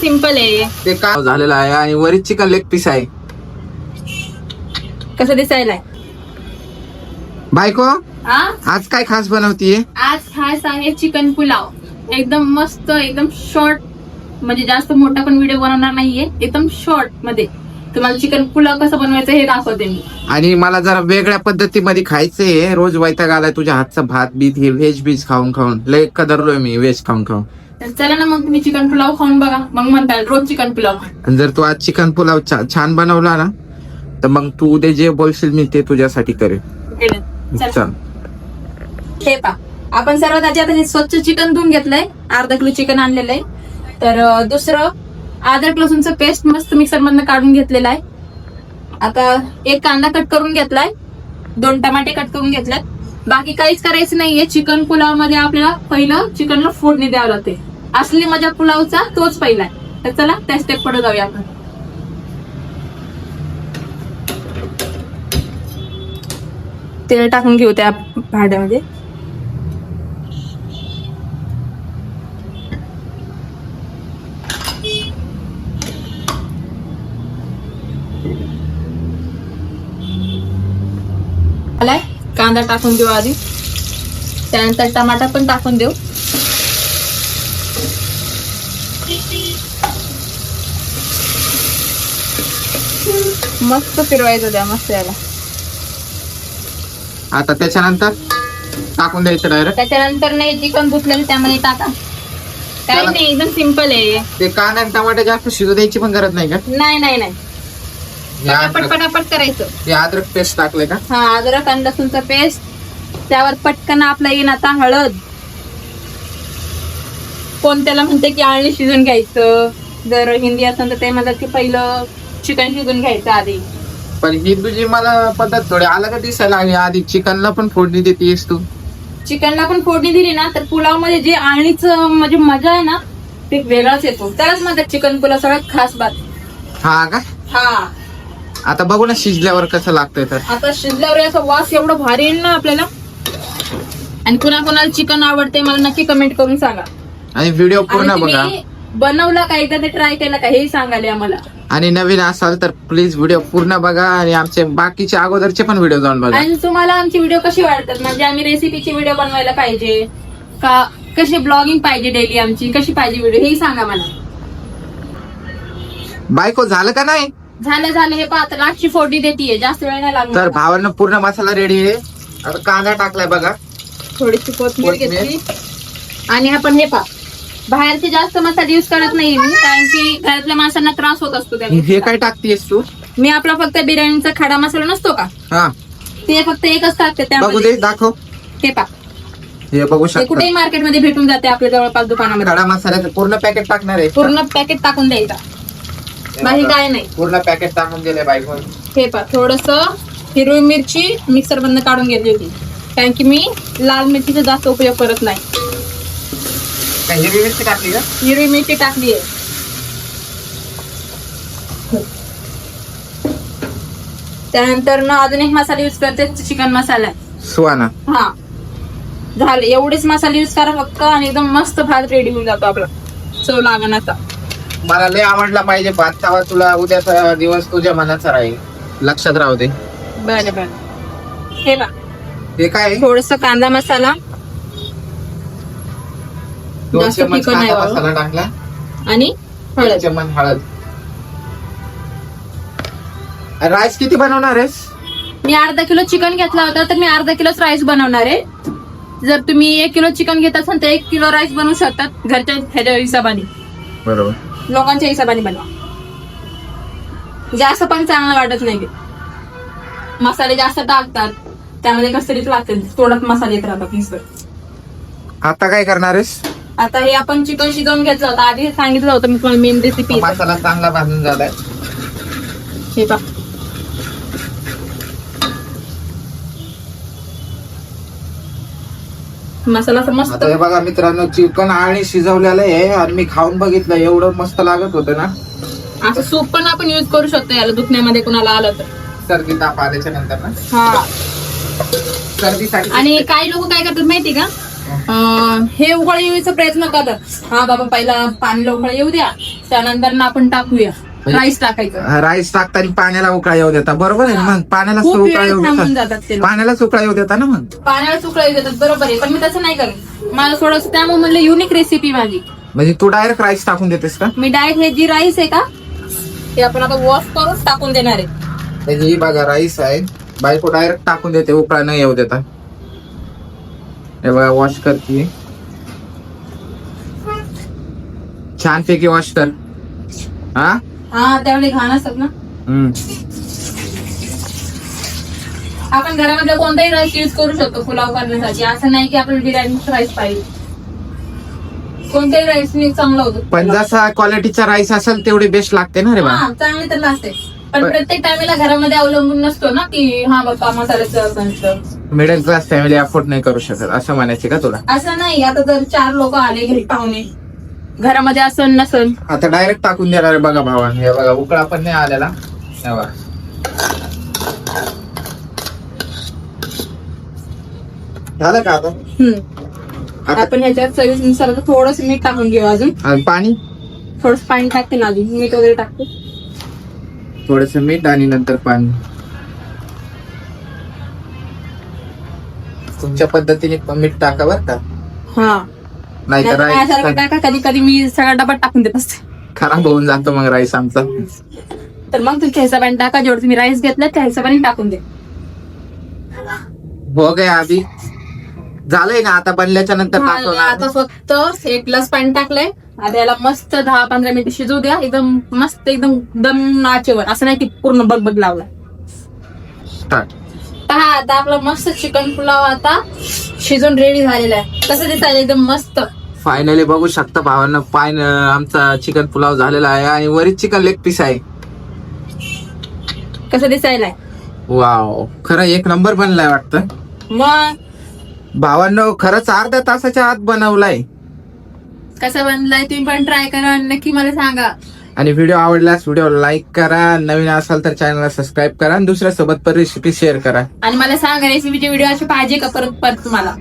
Simple आहे. ते काय झालेलं आहे आणि वरील चिकन लेग पीस आहे. कसं दिसायलाय बायको हा? आज काय खास बनवतीये? आज खास आहे चिकन पुलाव. एकदम मस्त, एकदम शॉर्ट, म्हणजे जास्त मोठा पण व्हिडिओ बनवणार नाहीये. एकदम शॉर्ट मध्ये तुम्हाला चिकन पुलाव कसं बनवायचं हे दाखवते मी. आणि मला जरा वेगळ्या पद्धतीमध्ये खायचंय. रोज वैताग आलाय तुझ्या हातचा भात बीत हे व्हेज बीज खाऊन खाऊन. लय कदरलोय मी व्हेज खाऊन खाऊन. तर चला ना मग तुम्ही चिकन पुलाव खाऊन बघा, मग म्हणताल रोज चिकन पुलाव. आणि जर तू आज चिकन पुलाव छान बनवला ना तर मग तू उद्या जे बोलशील मी ते तुझ्यासाठी करेन. चला. चल हे पा, आपण सर्वात आधी आता हे स्वच्छ चिकन धुवून घेतलंय. अर्धा किलो चिकन आणलेलं आहे. तर दुसरं अद्रक लसूणचं पेस्ट मस्त मिक्सर मधनं काढून घेतलेलं आहे. आता एक कांदा कट करून घेतलाय, 2 टमाटे कट करून घेतल्यात. बाकी काहीच करायचं नाहीये. चिकन पुलाव मध्ये आपल्याला पहिलं चिकनला फोडणी द्यावं लागते. असली मजा पुलावचा तोच पहिला आहे. तर चला त्या स्टेप पुढे जाऊया आपण. तेल टाकून घेऊ त्या भांड्यामध्ये. आलाय, कांदा टाकून देऊ आधी, त्यानंतर टमाटा पण टाकून देऊ. मस्त फिरवायचं द्या, मस्त याला. आता त्याच्यानंतर टाकून द्यायचं डायरेक्ट. त्याच्यानंतर नाही, चिकन धुतलेलं त्यामध्ये टाका. काही नाही, एकदम सिंपल आहे. ते कांदा आणि टमाटे जास्त शिजू द्यायची पण गरज नाही का? नाही नाही नाही, पटपट करायचं. ते अद्रक पेस्ट टाकलंय का? हा, अद्रक आणि लसूणचा पेस्ट. त्यावर पटकन आपला येईन आता हळद. कोण त्याला म्हणते की आळणी शिजून घ्यायचं. जर हिंदी असेल तर ते म्हणतात की पहिलं चिकन शिजून घ्यायचं आधी. पण ही तुझी मला पद्धत थोडी अलग दिसायला लागली. आधी चिकनला पण फोडणी देतेस तू. चिकनला पण फोडणी दिली ना तर पुलाव मध्ये जे आळणीचं म्हणजे मजा आहे ना ते वेगळाच येतो. त्यालाच म्हणतात चिकन पुलाव सगळ्यात खास बात. हा का? हा, आता बघू ना शिजल्यावर कसं लागतंय. तर आता शिजल्यावर याचा वास एवढा भारी येईल ना आपल्याला. आणि कुणाला चिकन आवडते मला नक्की कमेंट करून सांगा. आणि व्हिडिओ पूर्ण आणि बघा. तुम्ही बनवला का, एकदा ते ट्राय केला का हेही सांगाले आम्हाला. आणि नवीन असाल तर प्लीज व्हिडिओ पूर्ण बघा आणि आमचे बाकीचे अगोदरचे पण व्हिडिओ जाऊन बघा. आणि तुम्हाला आमची व्हिडिओ कशी वाटतात, म्हणजे आम्ही रेसिपीची व्हिडिओ बनवायला पाहिजे का, कशी ब्लॉगिंग पाहिजे डेली आमची, कशी पाहिजे व्हिडिओ हेही सांगा मला. बायको झालं का नाही? झालं हे पहा, आता लाटची फोडणी देतीये, जास्त वेळ नाही तर लागणार. भावानं पूर्ण मसाला रेडी आहे. आता कांदा टाकलाय बघा, थोडीशी कोथिंबीर घेतली. आणि आपण हे पहा, बाहेरचे जास्त मसाले युज करत नाही मी, कारण की घरातल्या माणसांना त्रास होत असतो त्याने. हे काय टाकतेस तू? मी आपला फक्त बिर्याणीचा खडा मसाला नसतो का, हा ते फक्त एकच टाकते बघू त्यामध्ये. दे, दाखव. हे पहा, हे बघू ते शकता. कुठेही मार्केटमध्ये भेटून जाते आपल्या जवळपास दुकानामध्ये. खडा मसाल्याचं पूर्ण पॅकेट टाकणार आहे. पूर्ण पॅकेट टाकून द्यायचा, बाकी काय नाही. पूर्ण पॅकेट टाकून दिलंय बायको. हे पहा, थोडस हिरवी मिरची मिक्सर मधनं काढून घेतली होती, कारण की मी लाल मिरचीचा जास्त उपयोग करत नाही. काय हिरवी मिरची टाकली का? हिरवी मिरची टाकली आहे. त्यानंतर ना अजून एक मसाला युज करते, चिकन मसाला. सुहाना. हा, झाले एवढेच मसाले युज करा फक्त, आणि एकदम मस्त भात रेडी होऊन जातो आपला. चव लागणार. मला लय आवडला पाहिजे भात. तवा तुला उद्याचा दिवस तुझ्या मनाचा राहील, लक्षात राहू दे. बरं बरं. हे बघा, हे काय? थोडस कांदा मसाला, 2 जास्त चमच तिखट नाही कांदा बाबा. मसाला टाकला, आणि 1 हळद. चमच हळद. राईस किती बनवणार आहेस? मी अर्धा किलो चिकन घेतला होता, तर मी अर्धा किलोच राईस बनवणार आहे. जर तुम्ही 1 किलो चिकन घेत असाल तर 1 किलो राईस बनवू शकतात, घरच्या ह्याच्या हिशोबाने, बरोबर, लोकांच्या हिशोबाने बनवा. जास्त पण चांगलं वाटत नाही. मसाले जास्त टाकतात त्यामध्ये कसं तरीच लागते, तोडत मसाले येत राहतात नुसतं. आता काय करणार आहेस? आता हे आपण चिकन शिजवून घेतलं होतं, आधी सांगितलं होतं मी तुम्हाला मेन रेसिपी. मसाला चांगला भाजून झालाय. हे पहा, मसाला तर मस्त. आता हे बघा मित्रांनो, चिकन आणि शिजवलेलं आहे आणि मी खाऊन बघितलं, एवढं मस्त लागत होतं ना. असं सूप पण आपण युज करू शकतो याला, दुखण्यामध्ये कुणाला आलं तर. सर्दी ताप आल्याच्या नंतर ना, हा, सर्दीसाठी. आणि काही लोक काय करतात माहिती का, हे उकळ येऊचा प्रयत्न करत. हा बाबा पहिला पाणीला उकळ येऊ द्या, त्यानंतर ना आपण टाकूया राईस टाकायचं. राईस टाकताना पाण्याला उकळा येऊ देता, बरोबर आहे ना? मग पाण्याला खूप उकळा वेळ येऊ थांबून देता, जातात ते लोक. पाण्यालाच उकळा येऊ देता ना मग. पाण्याला उकळ येऊ देतात, बरोबर आहे, पण मी तसं नाही करत. मला थोडंसं त्यामुळे म्हणलं युनिक रेसिपी माझी. म्हणजे तू डायरेक्ट राईस टाकून देतेस का? मी डायरेक्ट हे जी राईस आहे का ते आपण आता वॉश करून टाकून देणार आहे. म्हणजे ही बघा राईस आहे, बायको डायरेक्ट टाकून देते उकळा न येऊ देता. हे बघा वॉश करते, छानपैकी वॉश कर. हा त्यावेळी घाण असतात ना. आपण घरामध्ये कोणताही राईस युज करू शकतो पुलाव करण्यासाठी, असं नाही की आपण बिर्याणी राईस पाहिजे. कोणत्याही राईस चांगला होतो. पण जसा क्वालिटीचा राईस असेल तेवढी बेस्ट लागते ना रे बा. हा चांगली तर लागते, पण प्रत्येक टायमेला घरामध्ये अवलंबून नसतो ना की हा बाबा मसाल्याचं. मिडल क्लास फॅमिली अफोर्ड नाही करू शकत असं म्हणायचे का तुला? असं नाही, आता जर 4 लोक आले घरी पाहुणे, घरामध्ये असन नसन, आता डायरेक्ट टाकून देणार आहे बघा भावा. हे बघा उकळा पण नाही आलेला. हे बघा झालं का आता? आपण ह्याच्यात चवीनुसार थोडस मीठ टाकून घेऊ. अजून आणि पाणी, थोडस पाणी टाकते ना, अजून मीठ वगैरे टाकते. थोडस मीठ आणि नंतर पाणी. तुमच्या पद्धतीने मीठ टाका बर का, हा नाहीतर माझ्यासारखं राईस टाका. कधी कधी मी सगळा डबा टाकून देत असते, खराब होऊन जातो मग राईस आमचा. तर मग तुमच्या हिशोबाने टाका, जेवढं तुम्ही राईस घेतलं त्या हिशोबाने टाकून दे. हो गया आधी झालंय ना, आता बनल्याच्या नंतर आता फक्त 1 ग्लास पाणी टाकलंय. आता याला मस्त 10-15 मिनिटं शिजू द्या, एकदम मस्त, एकदम दम नाचेवर, असं नाही की पूर्ण बग लावला. स्टार्ट. आता आपला मस्त चिकन पुलाव आता शिजून रेडी झालेला आहे. कसं दिसायला एकदम मस्त. फायनली बघू शकता भावांना, आमचा चिकन पुलाव झालेला आहे आणि वरीच चिकन लेग पीस आहे. कसं दिसायला वाव, खरं एक नंबर बनलाय वाटतं. मग भावांनो खरंच अर्ध्या तासाच्या आत बनवलाय. कसं बनलाय तुम्ही पण ट्राय करा आणि नक्की मला सांगा. आणि व्हिडिओ आवडल्यास व्हिडिओ लाईक करा, नवीन असाल तर चॅनलला सबस्क्राईब करा आणि दुसऱ्या सोबत पण रेसिपी शेअर करा. आणि मला सांगा रेसिपीचे व्हिडिओ असे पाहिजे का परत तुम्हाला.